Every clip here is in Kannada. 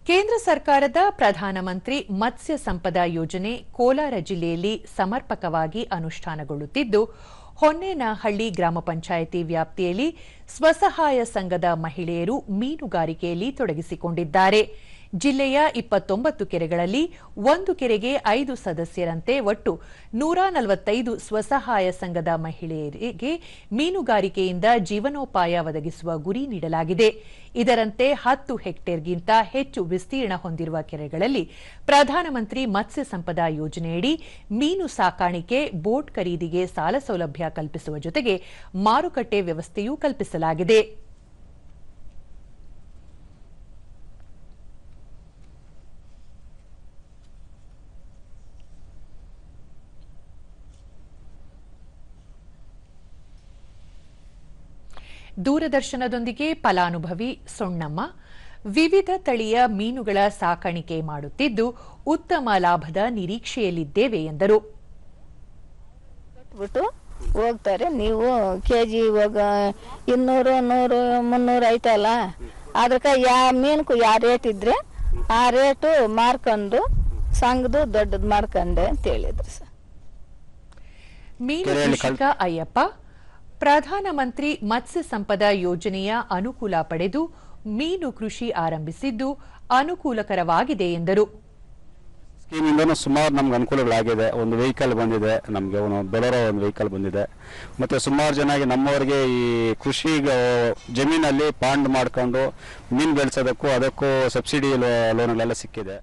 ಕೇಂದ್ರ ಸರ್ಕಾರದ ಪ್ರಧಾನಮಂತ್ರಿ ಮತ್ಸ್ಯ ಸಂಪದ ಯೋಜನೆ ಕೋಲಾರ ಜಿಲ್ಲೆಯಲ್ಲಿ ಸಮರ್ಪಕವಾಗಿ ಅನುಷ್ಠಾನಗೊಳ್ಳುತ್ತಿದ್ದು, ಹೊನ್ನೇನಹಳ್ಳಿ ಗ್ರಾಮ ಪಂಚಾಯಿತಿ ವ್ಯಾಪ್ತಿಯಲ್ಲಿ ಸ್ವಸಹಾಯ ಸಂಘದ ಮಹಿಳೆಯರು ಮೀನುಗಾರಿಕೆಯಲ್ಲಿ ತೊಡಗಿಸಿಕೊಂಡಿದ್ದಾರೆ. ಜಿಲ್ಲೆಯ 29 ಕೆರೆಗಳಲ್ಲಿ 1 ಕೆರೆಗೆ 5 ಸದಸ್ಯರಂತೆ ಒಟ್ಟು 145 ಸ್ವಸಹಾಯ ಸಂಘದ ಮಹಿಳೆಯರಿಗೆ ಮೀನುಗಾರಿಕೆಯಿಂದ ಜೀವನೋಪಾಯ ಒದಗಿಸುವ ಗುರಿ ನೀಡಲಾಗಿದೆ. ಇದರಂತೆ 10 ಹೆಕ್ಟೇರ್ಗಿಂತ ಹೆಚ್ಚು ವಿಸ್ತೀರ್ಣ ಹೊಂದಿರುವ ಕೆರೆಗಳಲ್ಲಿ ಪ್ರಧಾನಮಂತ್ರಿ ಮತ್ಸ್ಯ ಸಂಪದ ಯೋಜನೆಯಡಿ ಮೀನು ಸಾಕಾಣಿಕೆ, ಬೋಟ್ ಖರೀದಿಗೆ ಸಾಲ ಸೌಲಭ್ಯ ಕಲ್ಪಿಸುವ ಜೊತೆಗೆ ಮಾರುಕಟ್ಟೆ ವ್ಯವಸ್ಥೆಯೂ ಕಲ್ಪಿಸಲಾಗಿದೆ. ದೂರದರ್ಶನದೊಂದಿಗೆ ಫಲಾನುಭವಿ ಸೊಣ್ಣಮ್ಮ ವಿವಿಧ ತಳಿಯ ಮೀನುಗಳ ಸಾಕಾಣಿಕೆ ಮಾಡುತ್ತಿದ್ದು, ಉತ್ತಮ ಲಾಭದ ನಿರೀಕ್ಷೆಯಲ್ಲಿದ್ದೇವೆ ಎಂದರು. ಹೋಗ್ತಾರೆ, ನೀವು ಕೆಜಿ ಇವಾಗ 200, 100, 300 ಐತಲ್ಲ, ಅದಕ್ಕೆ ಯಾವ ಮೀನ್ಕು ಯಾವ ರೇಟ್ ಇದ್ರೆ ಆ ರೇಟು ಮಾರ್ಕೊಂಡು ಸಂಘದು ದೊಡ್ಡದು ಮಾಡ್ಕೊಂಡೆ ಅಂತ ಹೇಳಿದ್ರು ಸರ್. ಮೀನು ಕೃಷಿಕ ಅಯ್ಯಪ್ಪ ಪ್ರಧಾನಮಂತ್ರಿ ಮತ್ಸ್ಯ ಸಂಪದ ಯೋಜನೆಯ ಅನುಕೂಲ ಪಡೆದು ಮೀನು ಕೃಷಿ ಆರಂಭಿಸಿದ್ದು ಅನುಕೂಲಕರವಾಗಿದೆ ಎಂದರು. ಸ್ಕೀಮಿಂದ ಸುಮಾರು ನಮ್ಗೆ ಅನುಕೂಲಗಳಾಗಿದೆ. ಒಂದು ವೆಹಿಕಲ್ ಬಂದಿದೆ, ನಮಗೆ ಬೆಳರೋ ಒಂದು ವೆಹಿಕಲ್ ಬಂದಿದೆ. ಮತ್ತೆ ಸುಮಾರು ಜನ ನಮ್ಮವರಿಗೆ ಈ ಕೃಷಿ ಜಮೀನಲ್ಲಿ ಪಾಂಡ್ ಮಾಡ್ಕೊಂಡು ಮೀನು ಬೆಳೆಸೋದಕ್ಕೂ ಅದಕ್ಕೂ ಸಬ್ಸಿಡಿ ಲೋನ್ಗಳೆಲ್ಲ ಸಿಕ್ಕಿದೆ.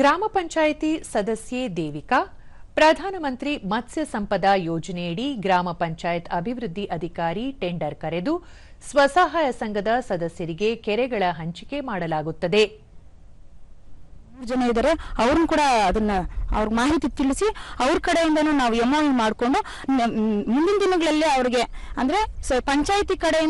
ಗ್ರಾಮ ಪಂಚಾಯಿತಿ ಸದಸ್ಯೆ ದೇವಿಕಾ ಪ್ರಧಾನಮಂತ್ರಿ ಮತ್ಸ್ಯ ಸಂಪದ ಯೋಜನೆಯಡಿ ಗ್ರಾಮ ಪಂಚಾಯತ್ ಅಭಿವೃದ್ಧಿ ಅಧಿಕಾರಿ ಟೆಂಡರ್ ಕರೆದು ಸ್ವಸಹಾಯ ಸಂಘದ ಸದಸ್ಯರಿಗೆ ಕೆರೆಗಳ ಹಂಚಿಕೆ ಮಾಡಲಾಗುತ್ತದೆ. ಜನ ಇದ್ದಾರೆ, ಅವ್ರನ್ನ ಕೂಡ ಅದನ್ನ ಅವ್ರ ಮಾಹಿತಿ ತಿಳಿಸಿ ಅವ್ರ ಕಡೆಯಿಂದನೂ ನಾವು MOU ಮಾಡಿಕೊಂಡು ಮುಂದಿನ ದಿನಗಳಲ್ಲಿ ಅವ್ರಿಗೆ ಅಂದ್ರೆ ಪಂಚಾಯಿತಿ ಕಡೆಯಿಂದ